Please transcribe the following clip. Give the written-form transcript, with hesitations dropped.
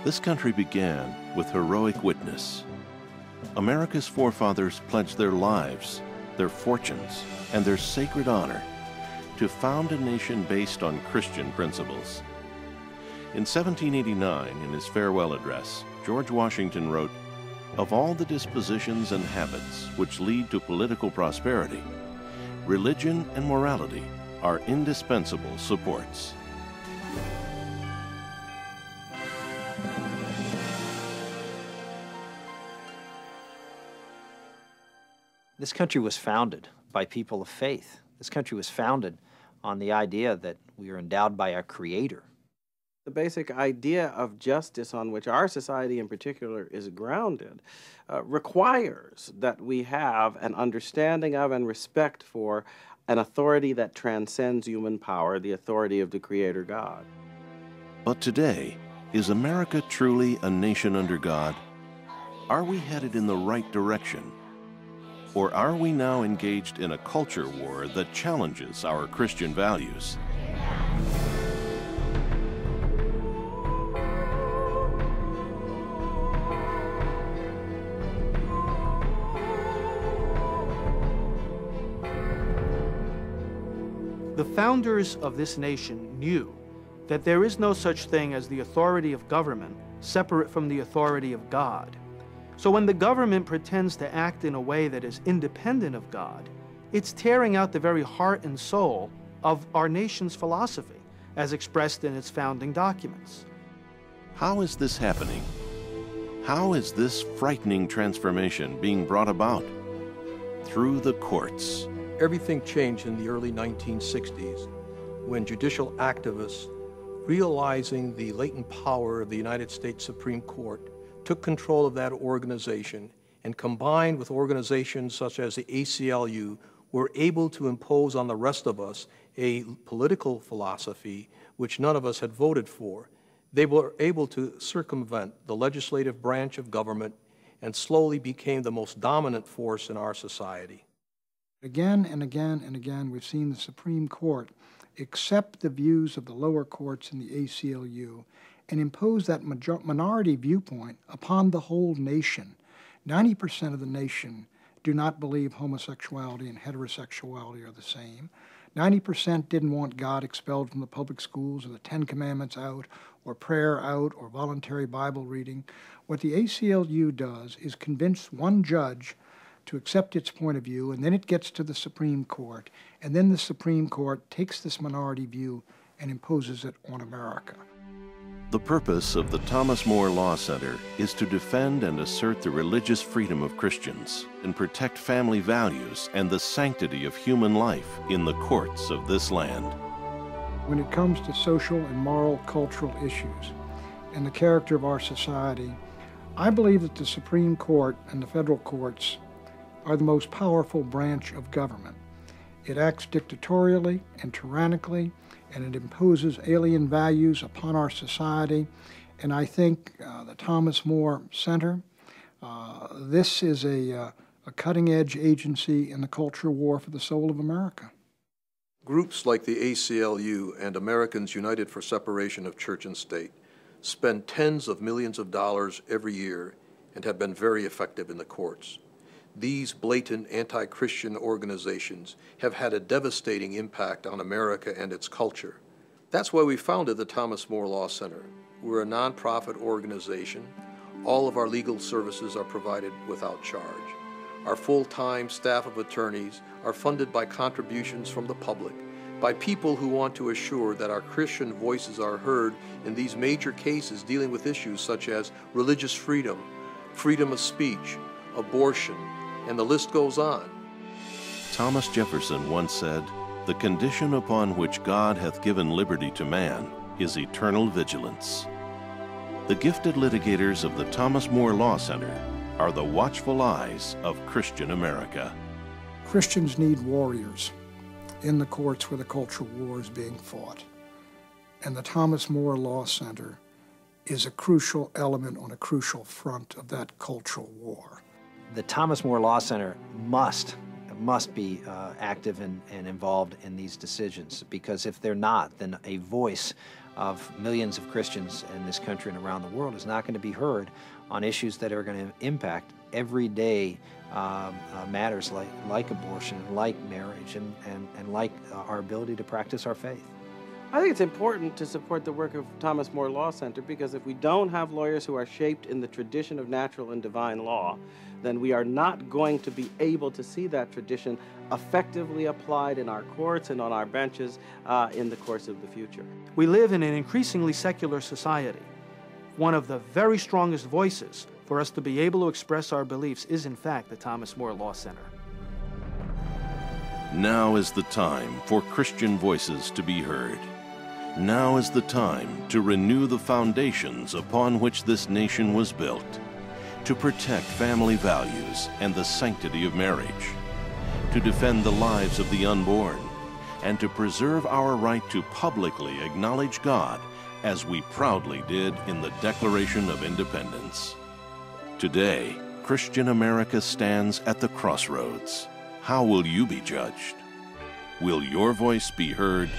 This country began with heroic witness. America's forefathers pledged their lives, their fortunes, and their sacred honor to found a nation based on Christian principles. In 1789, in his farewell address, George Washington wrote, "Of all the dispositions and habits which lead to political prosperity, religion and morality are indispensable supports." This country was founded by people of faith. This country was founded on the idea that we are endowed by our Creator. The basic idea of justice on which our society in particular is grounded requires that we have an understanding of and respect for an authority that transcends human power, the authority of the Creator God. But today, is America truly a nation under God? Are we headed in the right direction? Or are we now engaged in a culture war that challenges our Christian values? The founders of this nation knew that there is no such thing as the authority of government separate from the authority of God. So when the government pretends to act in a way that is independent of God, it's tearing out the very heart and soul of our nation's philosophy, as expressed in its founding documents. How is this happening? How is this frightening transformation being brought about? Through the courts. Everything changed in the early 1960s when judicial activists, realizing the latent power of the United States Supreme Court, took control of that organization and combined with organizations such as the ACLU were able to impose on the rest of us a political philosophy which none of us had voted for. They were able to circumvent the legislative branch of government and slowly became the most dominant force in our society. Again and again and again, we've seen the Supreme Court accept the views of the lower courts in the ACLU and impose that minority viewpoint upon the whole nation. 90% of the nation do not believe homosexuality and heterosexuality are the same. 90% didn't want God expelled from the public schools or the Ten Commandments out or prayer out or voluntary Bible reading. What the ACLU does is convince one judge to accept its point of view, and then it gets to the Supreme Court, and then the Supreme Court takes this minority view and imposes it on America. The purpose of the Thomas More Law Center is to defend and assert the religious freedom of Christians and protect family values and the sanctity of human life in the courts of this land. When it comes to social and moral cultural issues and the character of our society, I believe that the Supreme Court and the federal courts are the most powerful branch of government. It acts dictatorially and tyrannically, and it imposes alien values upon our society. And I think the Thomas More Center, this is a cutting-edge agency in the culture war for the soul of America. Groups like the ACLU and Americans United for Separation of Church and State spend tens of millions of dollars every year and have been very effective in the courts. These blatant anti-Christian organizations have had a devastating impact on America and its culture. That's why we founded the Thomas More Law Center. We're a nonprofit organization. All of our legal services are provided without charge. Our full-time staff of attorneys are funded by contributions from the public, by people who want to assure that our Christian voices are heard in these major cases dealing with issues such as religious freedom, freedom of speech, abortion, and the list goes on. Thomas Jefferson once said, "The condition upon which God hath given liberty to man is eternal vigilance." The gifted litigators of the Thomas More Law Center are the watchful eyes of Christian America. Christians need warriors in the courts where the cultural war is being fought. And the Thomas More Law Center is a crucial element on a crucial front of that cultural war. The Thomas More Law Center must be active and involved in these decisions, because if they're not, then a voice of millions of Christians in this country and around the world is not going to be heard on issues that are going to impact everyday matters like abortion, like marriage, and like our ability to practice our faith. I think it's important to support the work of Thomas More Law Center, because if we don't have lawyers who are shaped in the tradition of natural and divine law, then we are not going to be able to see that tradition effectively applied in our courts and on our benches in the course of the future. We live in an increasingly secular society. One of the very strongest voices for us to be able to express our beliefs is, in fact, the Thomas More Law Center. Now is the time for Christian voices to be heard. Now is the time to renew the foundations upon which this nation was built, to protect family values and the sanctity of marriage, to defend the lives of the unborn, and to preserve our right to publicly acknowledge God as we proudly did in the Declaration of Independence. Today, Christian America stands at the crossroads. How will you be judged? Will your voice be heard?